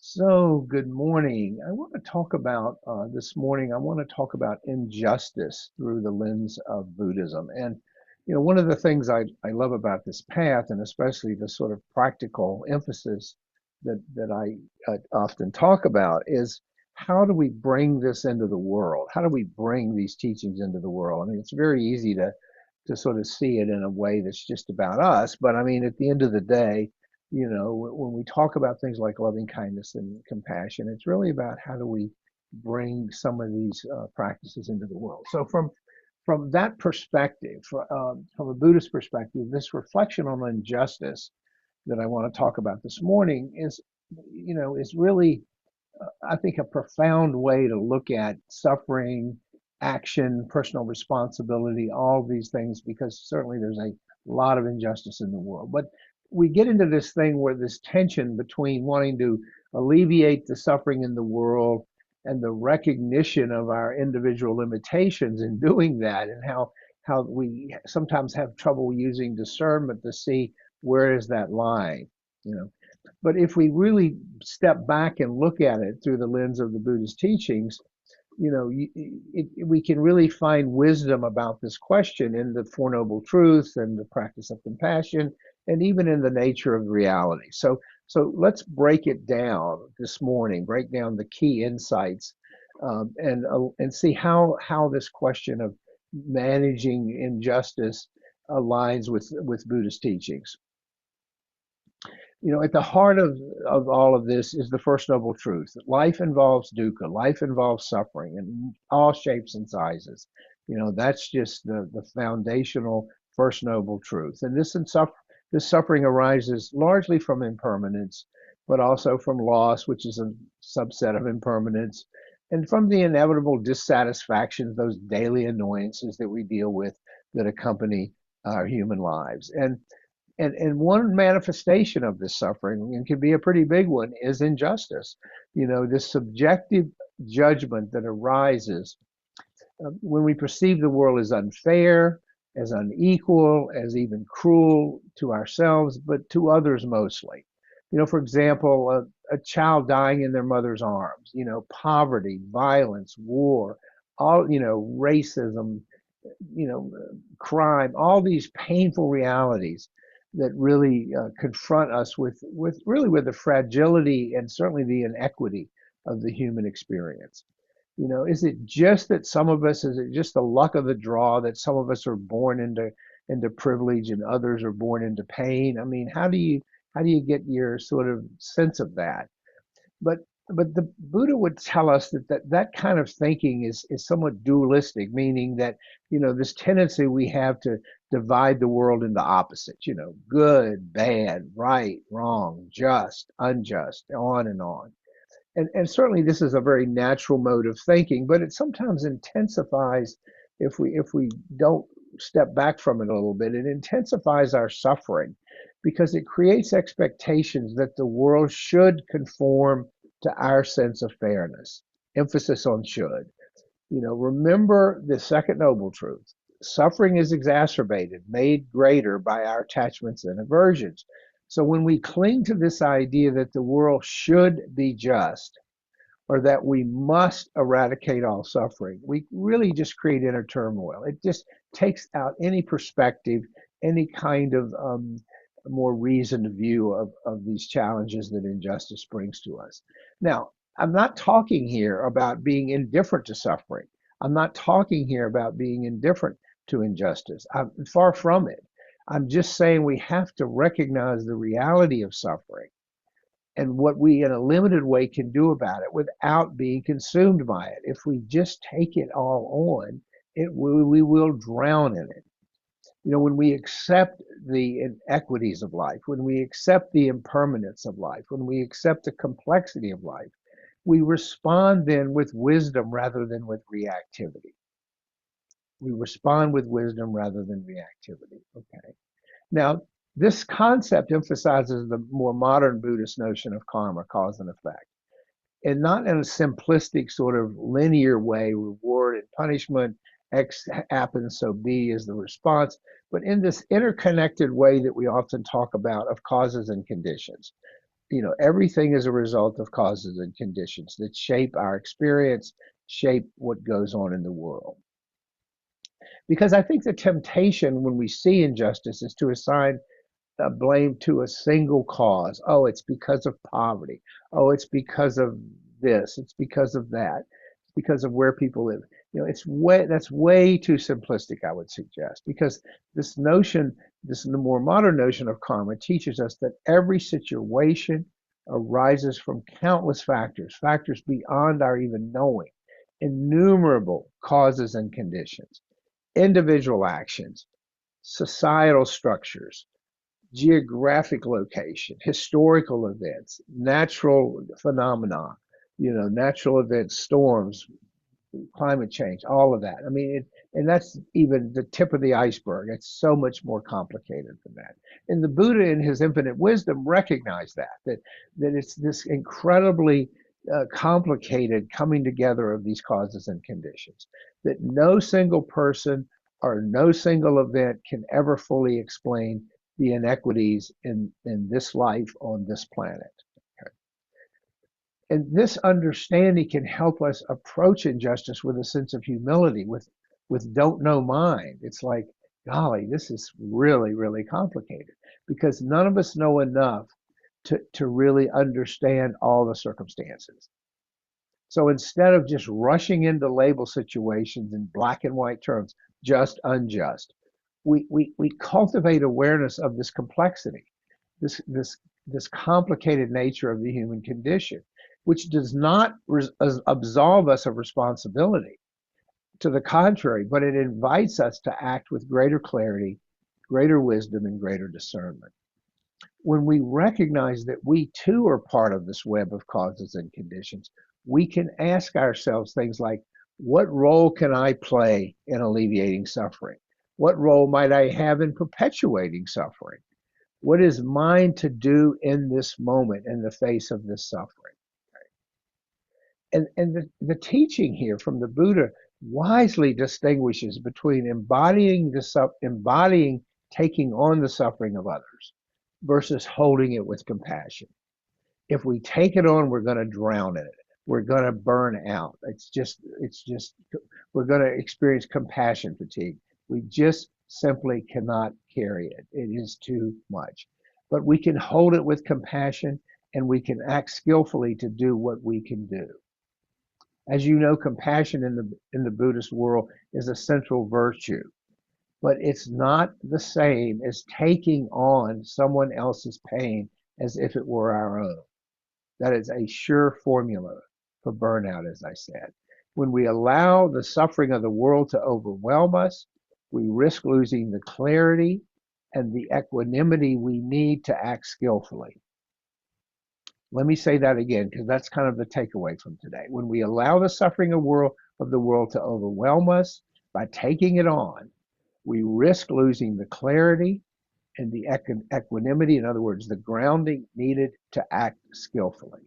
So, good morning. I want to talk about this morning. I want to talk about injustice through the lens of Buddhism. And, one of the things I love about this path, and especially the sort of practical emphasis that I often talk about, is how do we bring this into the world? How do we bring these teachings into the world? I mean, it's very easy to sort of see it in a way that's just about us. But I mean, at the end of the day, when we talk about things like loving kindness and compassion, it's really about how do we bring some of these practices into the world. So from that perspective, from a Buddhist perspective, this reflection on injustice that I want to talk about this morning is really, I think, a profound way to look at suffering, action, personal responsibility, all of these things, because certainly there's a lot of injustice in the world. But we get into this thing where this tension between wanting to alleviate the suffering in the world and the recognition of our individual limitations in doing that, and how we sometimes have trouble using discernment to see where is that line, you know. But if we really step back and look at it through the lens of the Buddhist teachings, we can really find wisdom about this question in the Four Noble Truths and the practice of compassion, and even in the nature of reality. So let's break it down this morning. Break down the key insights, and see how this question of managing injustice aligns with Buddhist teachings. At the heart of all of this is the first noble truth. Life involves dukkha, life involves suffering in all shapes and sizes. That's just the foundational first noble truth. And this suffering arises largely from impermanence, but also from loss, which is a subset of impermanence, and from the inevitable dissatisfactions, those daily annoyances that we deal with that accompany our human lives. And one manifestation of this suffering, and can be a pretty big one, is injustice. This subjective judgment that arises when we perceive the world as unfair, as unequal, as even cruel to ourselves, but to others mostly. For example, a child dying in their mother's arms, poverty, violence, war, all, racism, crime, all these painful realities that really confront us with the fragility and certainly the inequity of the human experience. Is it just that is it just the luck of the draw that some of us are born into privilege and others are born into pain? I mean, how do you get your sort of sense of that? But but the Buddha would tell us that kind of thinking is somewhat dualistic, meaning that this tendency we have to divide the world into opposites, good, bad, right, wrong, just, unjust, on and on. And certainly this is a very natural mode of thinking, but it sometimes intensifies if we don't step back from it a little bit. It intensifies our suffering because it creates expectations that the world should conform to our sense of fairness. Emphasis on should. Remember the second noble truth. Suffering is exacerbated, made greater by our attachments and aversions. So when we cling to this idea that the world should be just, or that we must eradicate all suffering, we really just create inner turmoil. It just takes out any perspective, any kind of more reasoned view of these challenges that injustice brings to us. Now, I'm not talking here about being indifferent to suffering. I'm not talking here about being indifferent to injustice. I'm far from it. I'm just saying we have to recognize the reality of suffering and what we, in a limited way, can do about it without being consumed by it. If we just take it all on, we will drown in it. When we accept the inequities of life, when we accept the impermanence of life, when we accept the complexity of life, we respond then with wisdom rather than with reactivity. We respond with wisdom rather than reactivity. Okay. Now, this concept emphasizes the more modern Buddhist notion of karma, cause and effect, and not in a simplistic sort of linear way, reward and punishment, X happens, so B is the response, but in this interconnected way that we often talk about of causes and conditions. everything is a result of causes and conditions that shape our experience, shape what goes on in the world. Because I think the temptation when we see injustice is to assign blame to a single cause. Oh, it's because of poverty. Oh, it's because of this. It's because of that. It's because of where people live. That's way too simplistic, I would suggest, because this notion, this more modern notion of karma teaches us that every situation arises from countless factors, factors beyond our even knowing, innumerable causes and conditions, individual actions, societal structures, geographic location, historical events, natural phenomena, natural events, storms, climate change, all of that. I mean, and that's even the tip of the iceberg. It's so much more complicated than that. And the Buddha, in his infinite wisdom, recognized that it's this incredibly complicated coming together of these causes and conditions. That no single person or no single event can ever fully explain the inequities in this life on this planet. And this understanding can help us approach injustice with a sense of humility, with don't know mind. It's like, golly, this is really, really complicated because none of us know enough to really understand all the circumstances. So instead of just rushing into label situations in black and white terms, just, unjust, we cultivate awareness of this complexity, this this this complicated nature of the human condition, which does not absolve us of responsibility. To the contrary, but it invites us to act with greater clarity, greater wisdom, and greater discernment. When we recognize that we too are part of this web of causes and conditions, we can ask ourselves things like, what role can I play in alleviating suffering? What role might I have in perpetuating suffering? What is mine to do in this moment in the face of this suffering? And the teaching here from the Buddha wisely distinguishes between embodying taking on the suffering of others versus holding it with compassion. If we take it on, we're going to drown in it. We're going to burn out. It's just we're going to experience compassion fatigue. We just simply cannot carry it. It is too much. But we can hold it with compassion and we can act skillfully to do what we can do. As you know, compassion in the Buddhist world is a central virtue, but it's not the same as taking on someone else's pain as if it were our own. That is a sure formula for burnout, as I said. When we allow the suffering of the world to overwhelm us, we risk losing the clarity and the equanimity we need to act skillfully. Let me say that again, because that's kind of the takeaway from today. When we allow the suffering of the world to overwhelm us by taking it on, we risk losing the clarity and the equanimity, in other words, the grounding needed to act skillfully.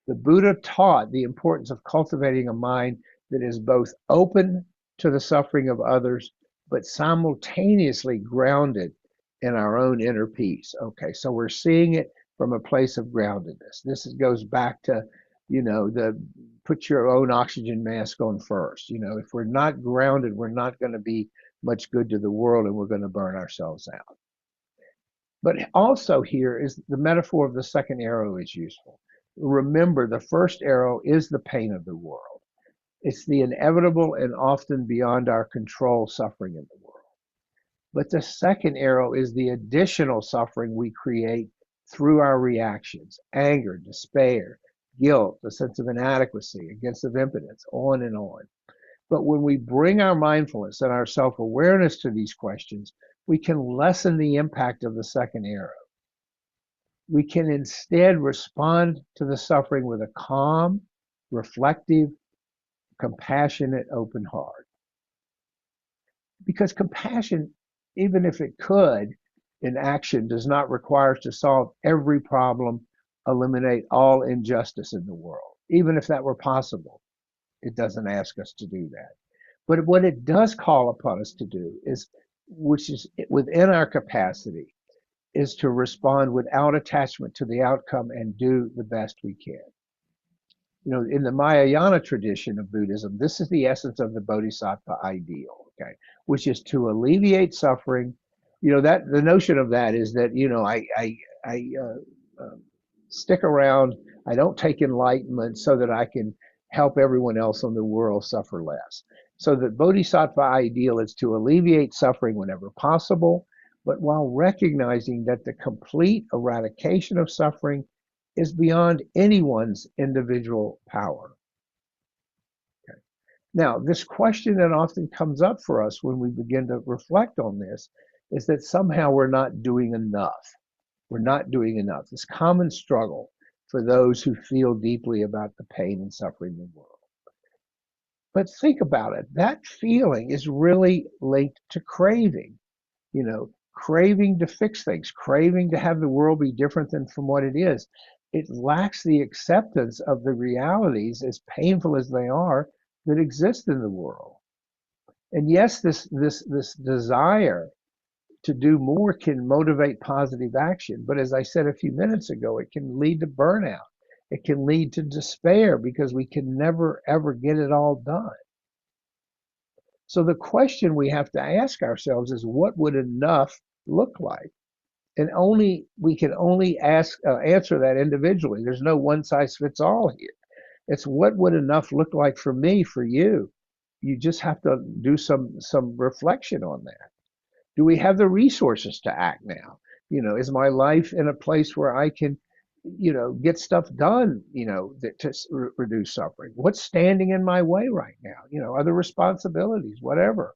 The Buddha taught the importance of cultivating a mind that is both open to the suffering of others, but simultaneously grounded in our own inner peace. Okay, so we're seeing it from a place of groundedness. This goes back to, the put your own oxygen mask on first. If we're not grounded, we're not going to be much good to the world and we're going to burn ourselves out. But also here is the metaphor of the second arrow is useful. Remember, the first arrow is the pain of the world. It's the inevitable and often beyond our control suffering in the world. But the second arrow is the additional suffering we create through our reactions, anger, despair, guilt, a sense of inadequacy, a sense of impotence, on and on. But when we bring our mindfulness and our self-awareness to these questions, we can lessen the impact of the second arrow. We can instead respond to the suffering with a calm, reflective, compassionate, open heart. Because compassion, even if it could, in action, does not require us to solve every problem, eliminate all injustice in the world. Even if that were possible, it doesn't ask us to do that. But what it does call upon us to do is, which is within our capacity, is to respond without attachment to the outcome and do the best we can. You know, in the Mahayana tradition of Buddhism, this is the essence of the Bodhisattva ideal, okay, which is to alleviate suffering. You know, that the notion of that is that, you know, I stick around, I don't take enlightenment so that I can help everyone else in the world suffer less. So the Bodhisattva ideal is to alleviate suffering whenever possible, but while recognizing that the complete eradication of suffering is beyond anyone's individual power. Okay. Now, this question that often comes up for us when we begin to reflect on this is that somehow we're not doing enough. We're not doing enough. This common struggle for those who feel deeply about the pain and suffering in the world. But think about it. That feeling is really linked to craving, you know, craving to fix things, craving to have the world be different than from what it is. It lacks the acceptance of the realities, as painful as they are, that exist in the world. And yes, this desire to do more can motivate positive action, but as I said a few minutes ago, it can lead to burnout. It can lead to despair because we can never ever get it all done. So the question we have to ask ourselves is, what would enough look like? And only we can only answer that individually. There's no one size fits all here. It's what would enough look like for me, for you. You just have to do some reflection on that. Do we have the resources to act now? You know, is my life in a place where I can, you know, get stuff done, you know, to reduce suffering? What's standing in my way right now? You know, other responsibilities, whatever.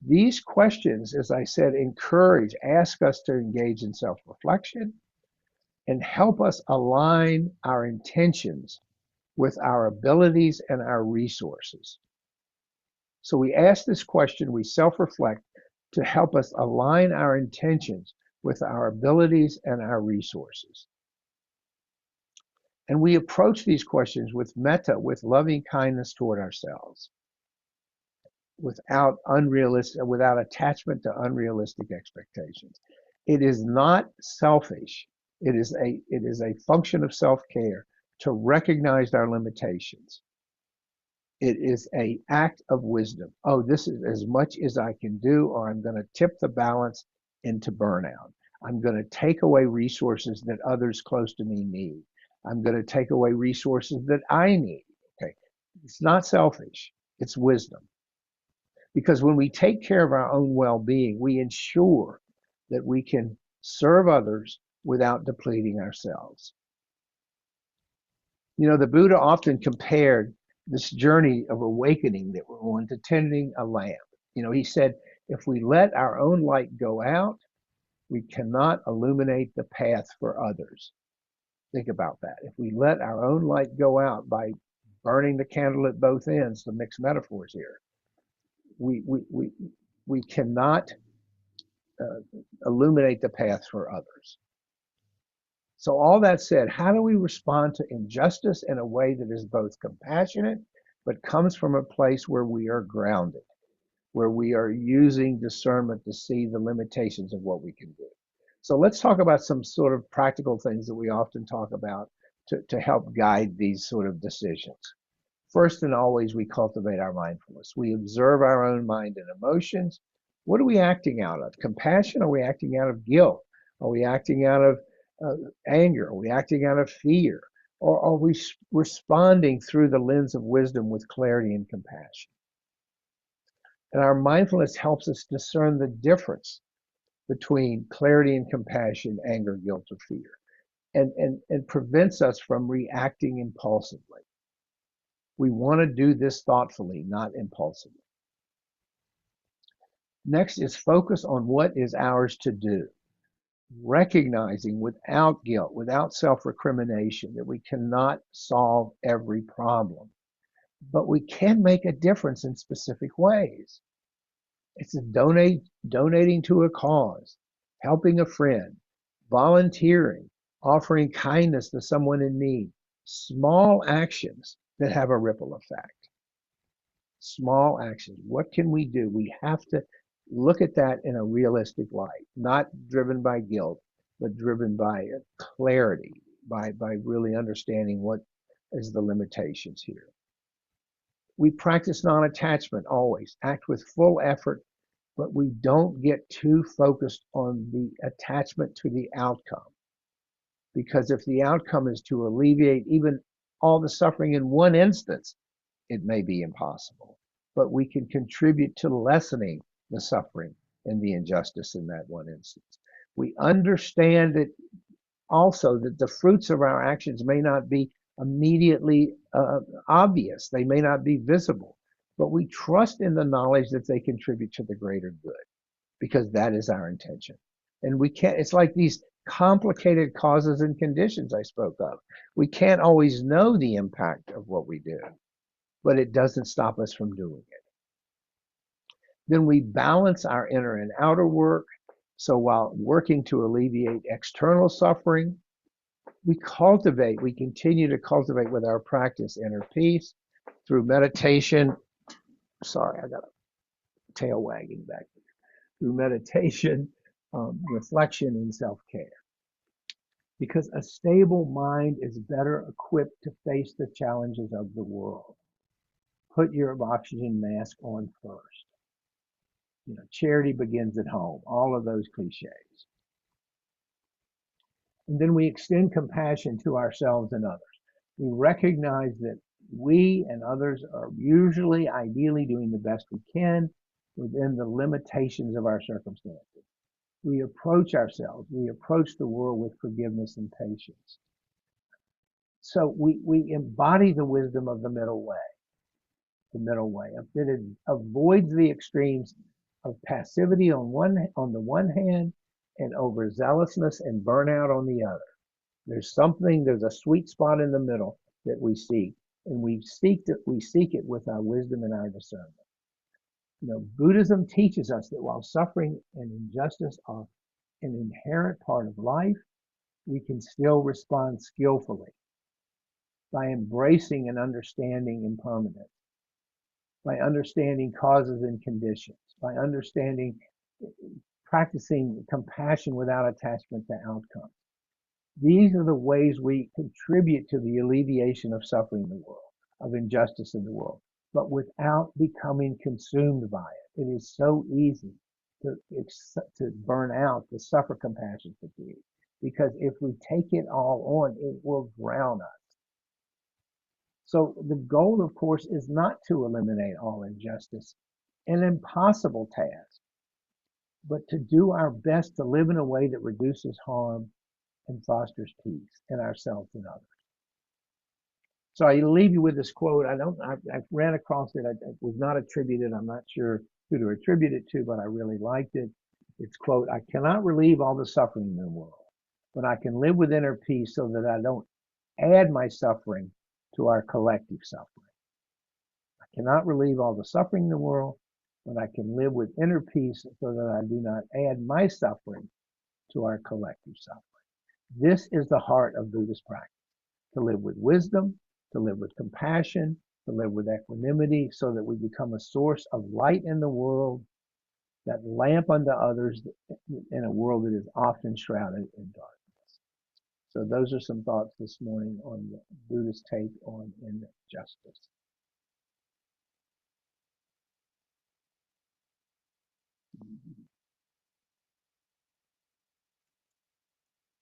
These questions, as I said, ask us to engage in self reflection and help us align our intentions with our abilities and our resources. So we ask this question, we self reflect to help us align our intentions with our abilities and our resources. And we approach these questions with metta, with loving kindness toward ourselves, without attachment to unrealistic expectations. It is not selfish. It is a function of self-care to recognize our limitations. It is an act of wisdom. Oh, this is as much as I can do, or I'm going to tip the balance into burnout. I'm going to take away resources that others close to me need. I'm going to take away resources that I need. Okay. It's not selfish. It's wisdom. Because when we take care of our own well-being, we ensure that we can serve others without depleting ourselves. You know, the Buddha often compared this journey of awakening that we're on to tending a lamp. You know, he said, if we let our own light go out, we cannot illuminate the path for others. Think about that. If we let our own light go out by burning the candle at both ends, to mix metaphors here, we cannot illuminate the path for others. So all that said, how do we respond to injustice in a way that is both compassionate, but comes from a place where we are grounded, where we are using discernment to see the limitations of what we can do? So let's talk about some sort of practical things that we often talk about to help guide these sort of decisions. First and always, we cultivate our mindfulness. We observe our own mind and emotions. What are we acting out of? Compassion? Are we acting out of guilt? Are we acting out of anger? Are we acting out of fear? Or are we responding through the lens of wisdom with clarity and compassion? And our mindfulness helps us discern the difference between clarity and compassion, anger, guilt, or fear, and prevents us from reacting impulsively. We want to do this thoughtfully, not impulsively. Next is focus on what is ours to do, recognizing without guilt, without self-recrimination, that we cannot solve every problem, but we can make a difference in specific ways. It's donating to a cause, helping a friend, volunteering, offering kindness to someone in need. Small actions that have a ripple effect. Small actions. What can we do? We have to look at that in a realistic light, not driven by guilt, but driven by clarity, by really understanding what is the limitations here. We practice non-attachment always, act with full effort, but we don't get too focused on the attachment to the outcome. Because if the outcome is to alleviate even all the suffering in one instance, it may be impossible. But we can contribute to lessening the suffering and the injustice in that one instance. We understand that also that the fruits of our actions may not be immediately obvious, they may not be visible, but we trust in the knowledge that they contribute to the greater good because that is our intention. And we can't, it's like these complicated causes and conditions I spoke of. We can't always know the impact of what we do, but it doesn't stop us from doing it. Then we balance our inner and outer work. So while working to alleviate external suffering, we continue to cultivate with our practice inner peace through meditation. Sorry, I got a tail wagging back there. Through meditation, reflection, and self care. Because a stable mind is better equipped to face the challenges of the world. Put your oxygen mask on first. Charity begins at home, all of those cliches. And then we extend compassion to ourselves and others. We recognize that we and others are usually, ideally, doing the best we can within the limitations of our circumstances. We approach ourselves, we approach the world with forgiveness and patience. So we embody the wisdom of the middle way that avoids the extremes of passivity on the one hand and overzealousness and burnout on the other. There's a sweet spot in the middle that we seek, and we seek it with our wisdom and our discernment. Buddhism teaches us that while suffering and injustice are an inherent part of life, we can still respond skillfully by embracing and understanding impermanence, by understanding causes and conditions, by practicing compassion without attachment to outcomes. These are the ways we contribute to the alleviation of suffering in the world, of injustice in the world, but without becoming consumed by it. It is so easy to burn out, to suffer compassion fatigue, because if we take it all on, it will drown us. So the goal, of course, is not to eliminate all injustice, an impossible task, but to do our best to live in a way that reduces harm and fosters peace in ourselves and others. So I leave you with this quote. I ran across it. It was not attributed. I'm not sure who to attribute it to, but I really liked it. It's quote, "I cannot relieve all the suffering in the world, but I can live with inner peace so that I don't add my suffering to our collective suffering. I cannot relieve all the suffering in the world, but I can live with inner peace so that I do not add my suffering to our collective suffering." This is the heart of Buddhist practice, to live with wisdom, to live with compassion, to live with equanimity, so that we become a source of light in the world, that lamp unto others in a world that is often shrouded in darkness. So those are some thoughts this morning on the Buddhist take on injustice.